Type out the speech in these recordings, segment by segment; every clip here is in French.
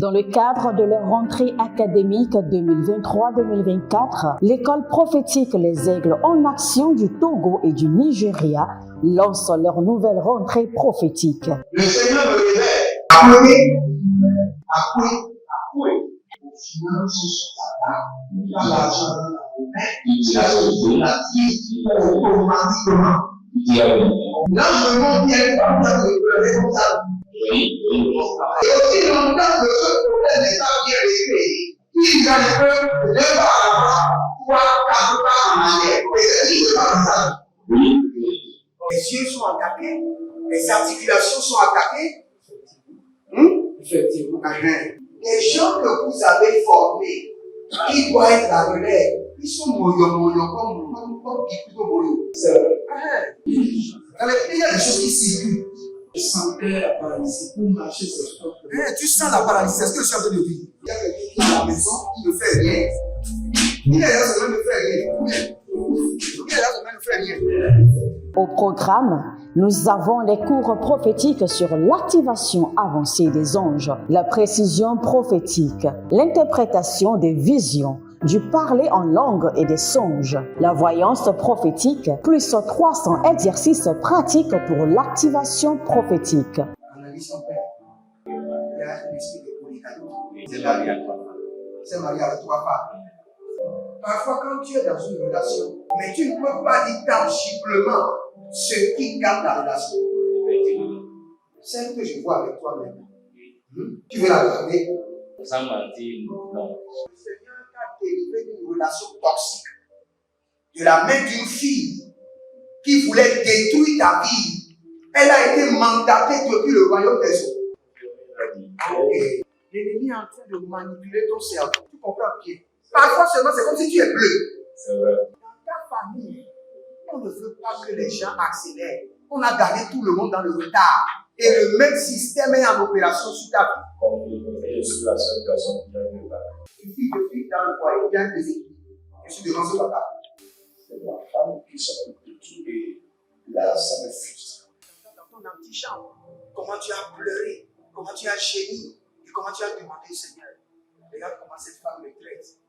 Dans le cadre de leur rentrée académique 2023-2024, l'école prophétique Les Aigles en Action du Togo et du Nigeria lance leur nouvelle rentrée prophétique. Le Seigneur me révèle. Appelez. Au final, il a l'argent dans la main. Il a sauvé la vie automatiquement. L'enseignement vient comme ça de pleurer comme ça. Et aussi longtemps que ce problème n'est pas bien réglé, il y a un peu de pas à l'avant, 3, 4 pas en arrière. Et c'est ce qui se passe ça. Les yeux sont attaqués, les articulations sont attaquées. Effectivement. Les gens que vous avez formés, qui doivent être la relève, ils sont moyo comme plutôt moyo. C'est vrai. Il y a des choses qui circulent. Je sentais la paralysie pour marcher sur ce corps. Tu sens la paralysie, c'est ce que je suis en train de dire. Il y a quelqu'un qui est à la maison, il ne fait rien. Il est là, ça ne fait rien. Il est là, ça ne fait rien. Au programme, nous avons les cours prophétiques sur l'activation avancée des anges, la précision prophétique, l'interprétation des visions, du parler en langue et des songes, la voyance prophétique, plus 300 exercices pratiques pour l'activation prophétique. Analyse ton père. Il y a un esprit de polygame. C'est marié à 3 femmes. C'est marié à 3 femmes. Parfois, quand tu es dans une relation, mais tu ne peux pas dire tangiblement ce qui garde la relation. Celle que je vois avec toi-même. Tu veux la garder? Sans mentir, non. Le Seigneur t'a délivré d'une relation toxique. De la main d'une fille qui voulait détruire ta vie. Elle a été mandatée depuis le royaume des eaux. Et l'ennemi est en train de manipuler ton cerveau. Tu comprends bien? Parfois seulement, c'est comme si tu es bleu. C'est vrai. Dans ta famille, on ne veut pas que les gens accélèrent. On a gardé tout le monde dans le retard. Et le même système est en opération sur ta vie. Je suis la seule personne qui a vu là. Une fille de fille dans le foyer, bien déséquilibrée. Je suis devant ce papa. C'est ma femme qui s'occupe de tout et là, ça me frustre. Dans ton antichambre, comment tu as pleuré, comment tu as gémi et comment tu as demandé au Seigneur. Regarde comment cette femme me traite.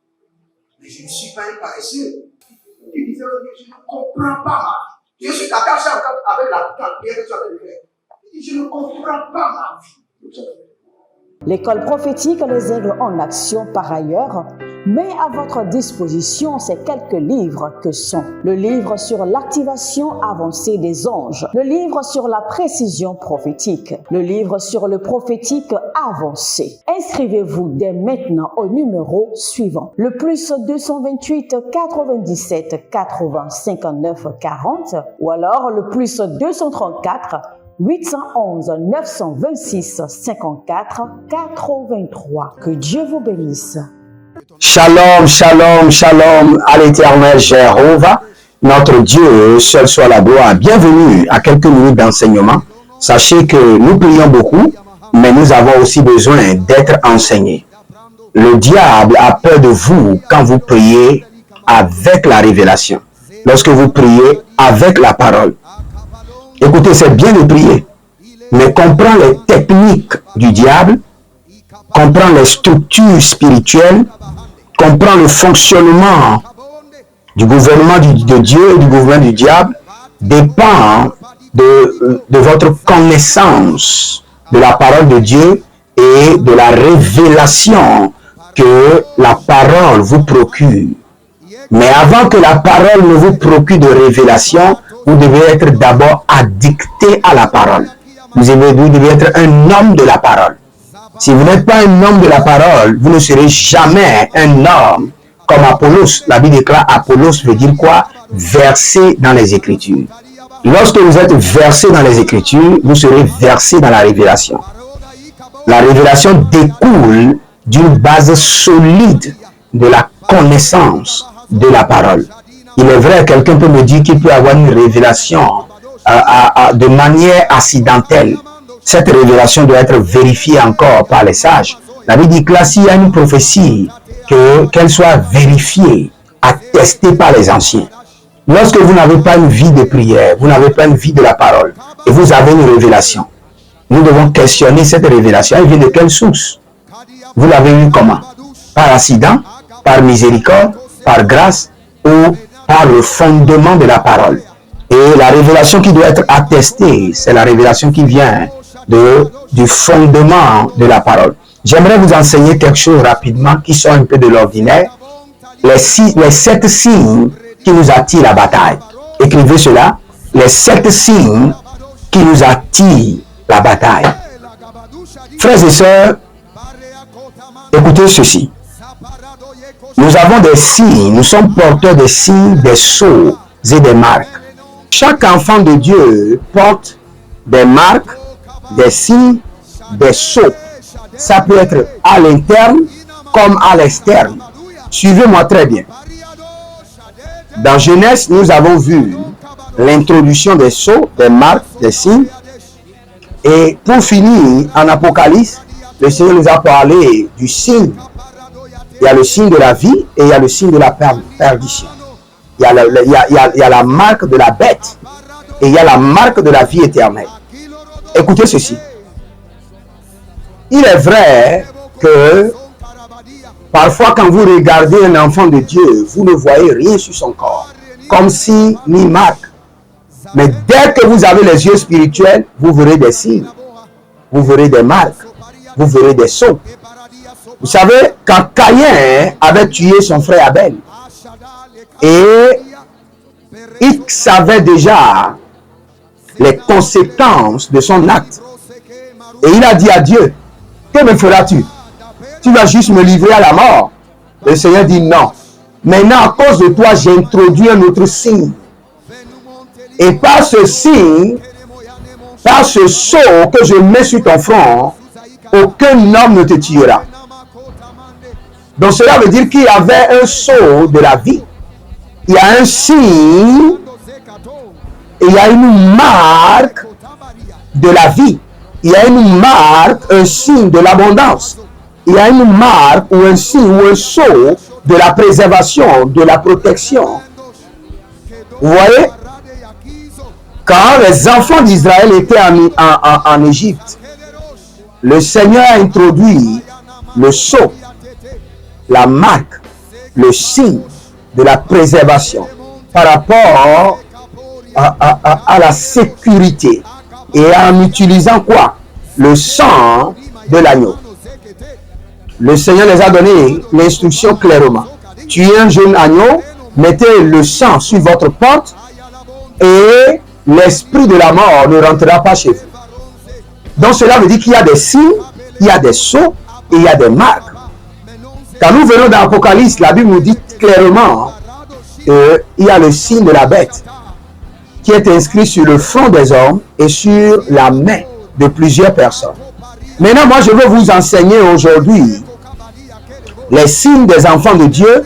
Mais je ne suis pas un paresseux. Tu disais, je ne comprends pas ma vie. Je suis attaché avec la prière que tu as fait de faire. Je ne comprends pas ma vie. L'école prophétique Les Aigles en Action, par ailleurs, met à votre disposition ces quelques livres que sont le livre sur l'activation avancée des anges, le livre sur la précision prophétique, le livre sur le prophétique avancé. Inscrivez-vous dès maintenant au numéro suivant, le plus 228 97 80 59 40 ou alors le plus 234 811 926 54 83. Que Dieu vous bénisse. Shalom, shalom, shalom à l'Éternel Jéhovah, notre Dieu, seul soit la gloire. Bienvenue à quelques minutes d'enseignement. Sachez que nous prions beaucoup, mais nous avons aussi besoin d'être enseignés. Le diable a peur de vous quand vous priez avec la révélation, lorsque vous priez avec la parole. Écoutez, c'est bien de prier, mais comprends les techniques du diable, comprends les structures spirituelles, comprends le fonctionnement du gouvernement de Dieu et du gouvernement du diable, dépend de votre connaissance de la parole de Dieu et de la révélation que la parole vous procure. Mais avant que la parole ne vous procure de révélation, vous devez être d'abord addicté à la parole. Vous devez être un homme de la parole. Si vous n'êtes pas un homme de la parole, vous ne serez jamais un homme comme Apollos. La Bible déclare Apollos veut dire quoi? Versé dans les Écritures. Lorsque vous êtes versé dans les Écritures, vous serez versé dans la révélation. La révélation découle d'une base solide de la connaissance de la parole. Il est vrai, quelqu'un peut me dire qu'il peut avoir une révélation de manière accidentelle. Cette révélation doit être vérifiée encore par les sages. La Bible dit que là, s'il y a une prophétie, qu'elle soit vérifiée, attestée par les anciens. Lorsque vous n'avez pas une vie de prière, vous n'avez pas une vie de la parole, et vous avez une révélation, nous devons questionner cette révélation. Elle vient de quelle source? Vous l'avez eu comment? Par accident, par miséricorde, par grâce ou par le fondement de la parole. Et la révélation qui doit être attestée, c'est la révélation qui vient du fondement de la parole. J'aimerais vous enseigner quelque chose rapidement qui sort un peu de l'ordinaire. Les 7 signes qui nous attirent la bataille. Écrivez cela. Les 7 signes qui nous attirent la bataille. Frères et sœurs, écoutez ceci. Nous avons des signes, nous sommes porteurs des signes, des sceaux et des marques. Chaque enfant de Dieu porte des marques, des signes, des sceaux. Ça peut être à l'interne comme à l'externe. Suivez-moi très bien. Dans Genèse, nous avons vu l'introduction des sceaux, des marques, des signes. Et pour finir, en Apocalypse, le Seigneur nous a parlé du signe. Il y a le signe de la vie et il y a le signe de la perdition. Il y a la marque de la bête et il y a la marque de la vie éternelle. Écoutez ceci. Il est vrai que parfois quand vous regardez un enfant de Dieu, vous ne voyez rien sur son corps, comme si ni marque. Mais dès que vous avez les yeux spirituels, vous verrez des signes, vous verrez des marques, vous verrez des sceaux. Vous savez, quand Caïn avait tué son frère Abel, et il savait déjà les conséquences de son acte, et il a dit à Dieu, que me feras-tu? Tu vas juste me livrer à la mort. Le Seigneur dit non. Maintenant, à cause de toi, j'ai introduit un autre signe. Et par ce signe, par ce sceau que je mets sur ton front, aucun homme ne te tuera. Donc cela veut dire qu'il y avait un sceau de la vie. Il y a un signe et il y a une marque de la vie. Il y a une marque, un signe de l'abondance. Il y a une marque ou un signe ou un sceau de la préservation, de la protection. Vous voyez? Quand les enfants d'Israël étaient en Égypte, le Seigneur a introduit le sceau, la marque, le signe de la préservation par rapport à la sécurité et en utilisant quoi? Le sang de l'agneau. Le Seigneur les a donné l'instruction clairement. Tuez un jeune agneau, mettez le sang sur votre porte et l'esprit de la mort ne rentrera pas chez vous. Donc cela veut dire qu'il y a des signes, il y a des sceaux et il y a des marques. Quand nous venons dans l'Apocalypse, la Bible nous dit clairement qu'il y a le signe de la bête qui est inscrit sur le front des hommes et sur la main de plusieurs personnes. Maintenant, moi, je veux vous enseigner aujourd'hui les signes des enfants de Dieu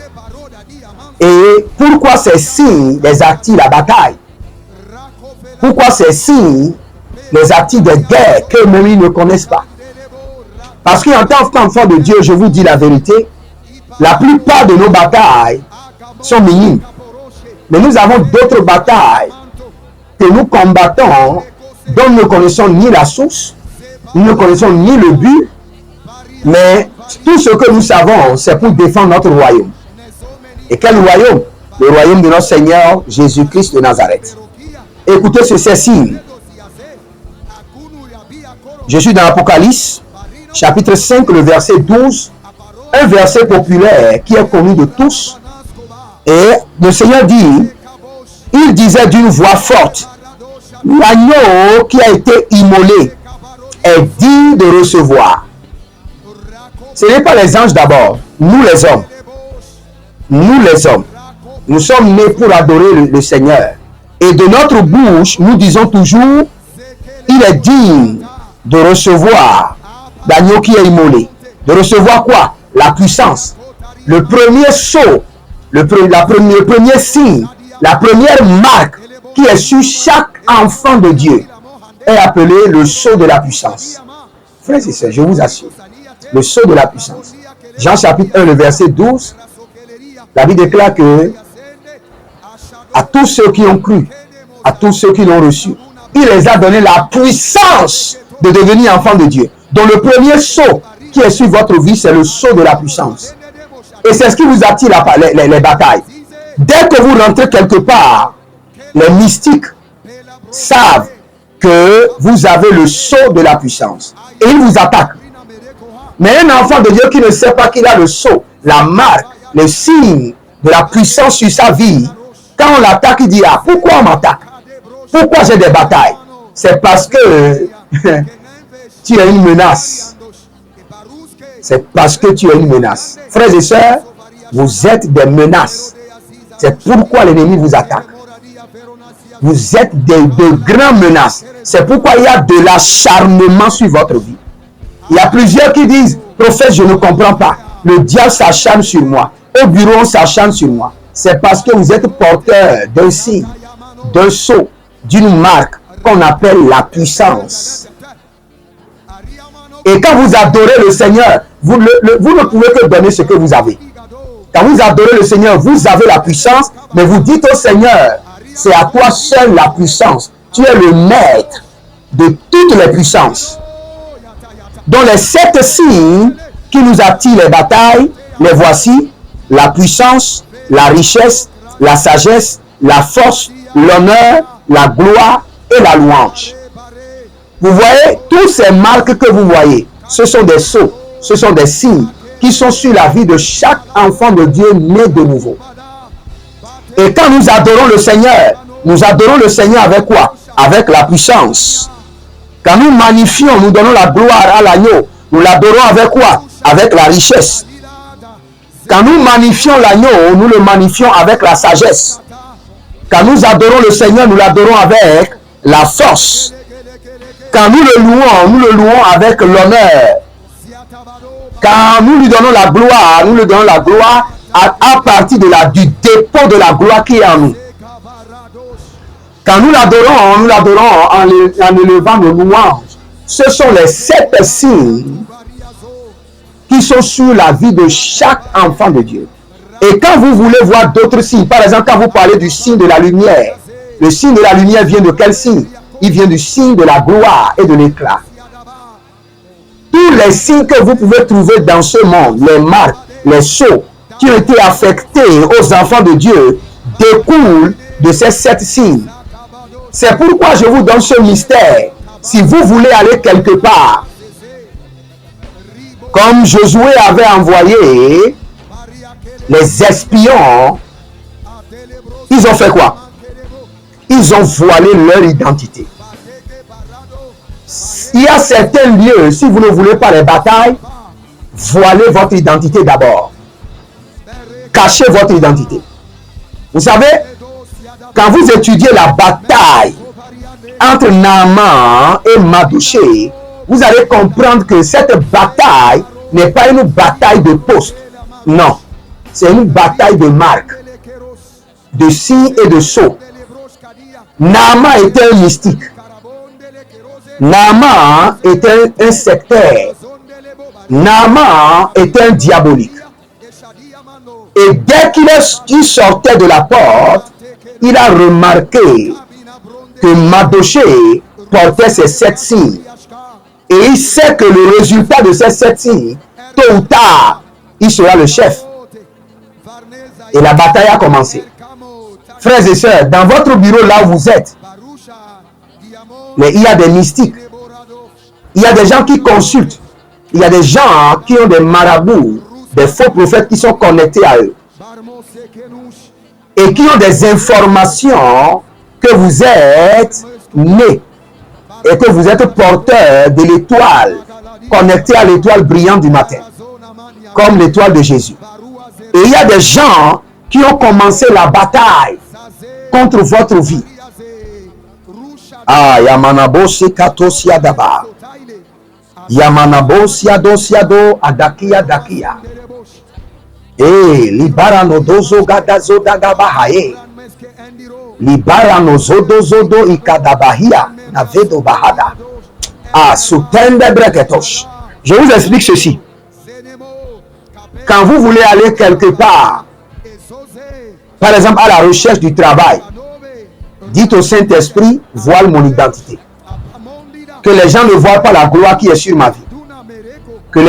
et pourquoi ces signes les attirent la bataille. Pourquoi ces signes les attirent des guerres qu'eux-mêmes ils ne connaissent pas. Parce qu'en tant qu'enfant de Dieu, je vous dis la vérité, la plupart de nos batailles sont minimes. Mais nous avons d'autres batailles que nous combattons dont nous ne connaissons ni la source, nous ne connaissons ni le but, mais tout ce que nous savons, c'est pour défendre notre royaume. Et quel royaume? Le royaume de notre Seigneur Jésus-Christ de Nazareth. Écoutez ces signes. Je suis dans l'Apocalypse, chapitre 5, le verset 12, un verset populaire qui est connu de tous. Et le Seigneur dit, il disait d'une voix forte, l'agneau qui a été immolé est digne de recevoir. Ce n'est pas les anges d'abord, nous les hommes. Nous les hommes. Nous sommes nés pour adorer le Seigneur. Et de notre bouche, nous disons toujours, il est digne de recevoir l'agneau qui est immolé. De recevoir quoi? La puissance. Le premier sceau, le premier signe, la première marque qui est sur chaque enfant de Dieu est appelé le sceau de la puissance. Frères et sœurs, je vous assure, le sceau de la puissance. Jean chapitre 1, le verset 12, la Bible déclare que à tous ceux qui ont cru, à tous ceux qui l'ont reçu, il les a donné la puissance de devenir enfants de Dieu. Donc le premier sceau qui est sur votre vie, c'est le sceau de la puissance. Et c'est ce qui vous attire les batailles. Dès que vous rentrez quelque part, les mystiques savent que vous avez le sceau de la puissance. Et ils vous attaquent. Mais un enfant de Dieu qui ne sait pas qu'il a le sceau, la marque, le signe de la puissance sur sa vie, quand on l'attaque, il dit, ah, pourquoi on m'attaque? Pourquoi j'ai des batailles? C'est parce que tu es une menace. C'est parce que tu es une menace. Frères et sœurs, vous êtes des menaces. C'est pourquoi l'ennemi vous attaque. Vous êtes de grandes menaces. C'est pourquoi il y a de l'acharnement sur votre vie. Il y a plusieurs qui disent, prophète, je ne comprends pas. Le diable s'acharne sur moi. Au bureau, on s'acharne sur moi. C'est parce que vous êtes porteur d'un signe, d'un sceau, d'une marque qu'on appelle la puissance. Et quand vous adorez le Seigneur, vous ne pouvez que donner ce que vous avez. Quand vous adorez le Seigneur, vous avez la puissance, mais vous dites au Seigneur, c'est à toi seul la puissance. Tu es le maître de toutes les puissances. Donc les 7 signes qui nous attirent les batailles, les voici: la puissance, la richesse, la sagesse, la force, l'honneur, la gloire et la louange. Vous voyez, tous ces marques que vous voyez, ce sont des sceaux, ce sont des signes qui sont sur la vie de chaque enfant de Dieu né de nouveau. Et quand nous adorons le Seigneur avec quoi? Avec la puissance. Quand nous magnifions, nous donnons la gloire à l'agneau, nous l'adorons avec quoi? Avec la richesse. Quand nous magnifions l'agneau, nous le magnifions avec la sagesse. Quand nous adorons le Seigneur, nous l'adorons avec la force. Quand nous le louons avec l'honneur. Quand nous lui donnons la gloire, à partir du dépôt de la gloire qui est en nous. Quand nous l'adorons en élevant nos louanges. Ce sont les 7 signes qui sont sur la vie de chaque enfant de Dieu. Et quand vous voulez voir d'autres signes, par exemple, quand vous parlez du signe de la lumière, le signe de la lumière vient de quel signe? Il vient du signe de la gloire et de l'éclat. Tous les signes que vous pouvez trouver dans ce monde, les marques, les sceaux qui ont été affectés aux enfants de Dieu, découlent de ces 7 signes. C'est pourquoi je vous donne ce mystère. Si vous voulez aller quelque part, comme Josué avait envoyé les espions, ils ont fait quoi? Ils ont voilé leur identité. Il y a certains lieux, si vous ne voulez pas les batailles, voilez votre identité d'abord. Cachez votre identité. Vous savez, quand vous étudiez la bataille entre Naaman et Madouché, vous allez comprendre que cette bataille n'est pas une bataille de poste. Non, c'est une bataille de marques, de signes et de sceaux. Naaman était un mystique. Naaman était un sectaire. Naaman était un diabolique. Et dès qu'il sortait de la porte, il a remarqué que Madouché portait ces 7 signes. Et il sait que le résultat de ces 7 signes, tôt ou tard, il sera le chef. Et la bataille a commencé. Frères et sœurs, dans votre bureau là où vous êtes, il y a des mystiques. Il y a des gens qui consultent. Il y a des gens qui ont des marabouts, des faux prophètes qui sont connectés à eux. Et qui ont des informations que vous êtes nés et que vous êtes porteur de l'étoile, connecté à l'étoile brillante du matin, comme l'étoile de Jésus. Et il y a des gens qui ont commencé la bataille contre votre vie. Ah, Yamanabose Katosia Daba. Yamanabosia Dosiado Adakia Dakia. Eh, Libarano Dozo Gadazo Dagabahae. Libarano Zodo Zodo Ikadabahia Navedo Bahada. Ah, Soutende Breketosh. Je vous explique ceci. Quand vous voulez aller quelque part, par exemple à la recherche du travail, dites au Saint-Esprit, voile mon identité. Que les gens ne voient pas la gloire qui est sur ma vie. Que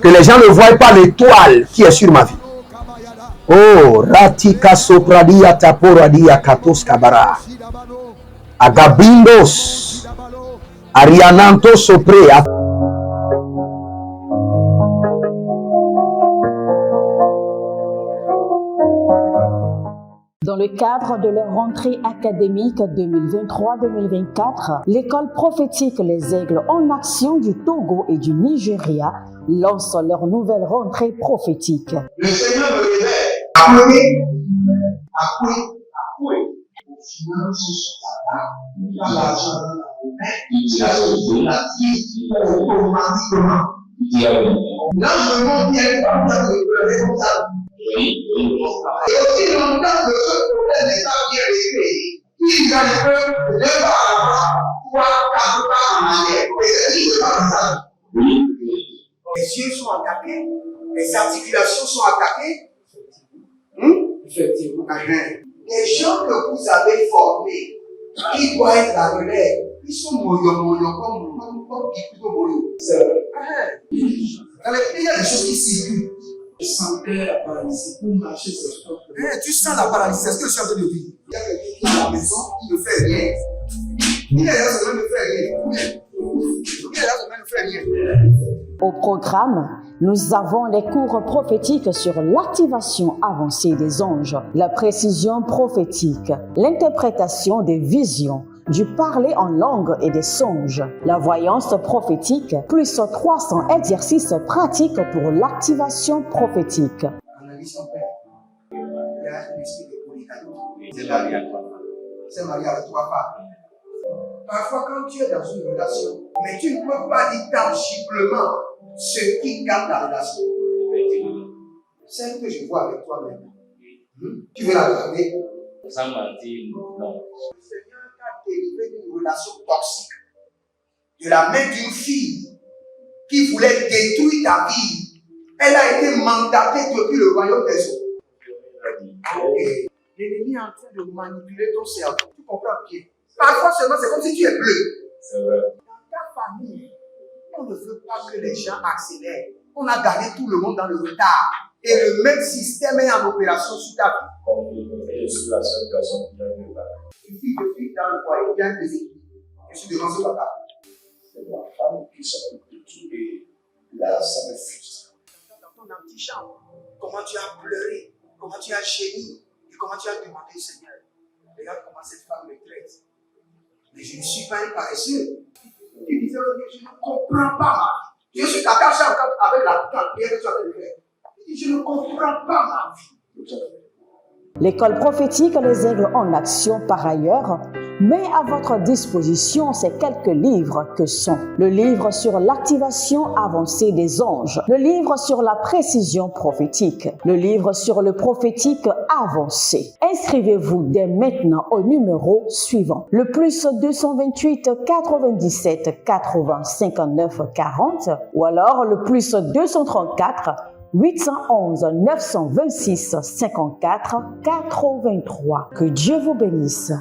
Que les gens ne voient pas l'étoile qui est sur ma vie. Oh, Ratika Sopradia Taporadia Katos Kabara. Agabindos. Ariananto Sopre. Dans le cadre de leur rentrée académique 2023-2024, l'école prophétique Les Aigles en Action du Togo et du Nigeria lance leur nouvelle rentrée prophétique. Le Seigneur me révèle. Appelez. Au final, ce sera pas l'argent dans la main. Il a sauvé la vie automatiquement. Là, je monte bien comme ça, le responsable. Et aussi longtemps que ce problème n'est pas bien réglé, il a le peuple de par avant, 3, 4 pas en arrière. Et c'est ce qui se passe ça. Les yeux sont attaqués, les articulations sont attaquées. Effectivement. Les gens que vous avez formés, qui doivent être la relève, ils sont moyo comme plutôt moyo. C'est vrai. Dans les pays, il y a des choses qui circulent. Je sentais la paralysie pour marcher sur ce corps. Tu sens la paralysie, c'est ce que je suis en train de dire. Il y a quelqu'un qui est à la maison, qui ne fait rien. Il est là, ça ne fait rien. Il est là, ça ne fait rien. Au programme, nous avons les cours prophétiques sur l'activation avancée des anges, la précision prophétique, l'interprétation des visions, du parler en langue et des songes, la voyance prophétique, plus 300 exercices pratiques pour l'activation prophétique. Analyse son père. Il y a un esprit de polygamie. C'est marié à 3 femmes. Parfois, quand tu es dans une relation, mais tu ne peux pas dire tangiblement ce qui garde la relation. Celle que je vois avec toi maintenant. Tu veux la regarder? Sans mentir, non. Le Seigneur t'a délivré d'une relation toxique. De la main d'une fille qui voulait détruire ta vie. Elle a été mandatée depuis le royaume des eaux. Et l'ennemi est en train de manipuler ton cerveau. Tu comprends bien? Parfois seulement, c'est comme si tu es bleu. C'est vrai. Dans ta famille, on ne veut pas que les gens accélèrent. On a gardé tout le monde dans le retard. Et le même système est en opération sur ta vie. Comme je suis la seule personne qui a vu ça. Une fille de fille dans le foyer, il y a des équipes. Je suis devant ce papa. C'est ma femme qui s'occupe de tout et là, ça me frustre. Dans ton antichambre, comment tu as pleuré, comment tu as gémi et comment tu as demandé au Seigneur. Regarde comment cette femme me traite. Mais je ne suis pas un paresseux. Tu disais, je ne comprends pas ma vie. Je suis attaché avec la prière que tu as fait de faire. Je ne comprends pas ma vie. L'école prophétique Les Aigles en Action, par ailleurs, met à votre disposition ces quelques livres que sont le livre sur l'activation avancée des anges, le livre sur la précision prophétique, le livre sur le prophétique avancé. Inscrivez-vous dès maintenant au numéro suivant, le plus 228 97 80 59 40 ou alors le plus 234 811 926 54 83. Que Dieu vous bénisse.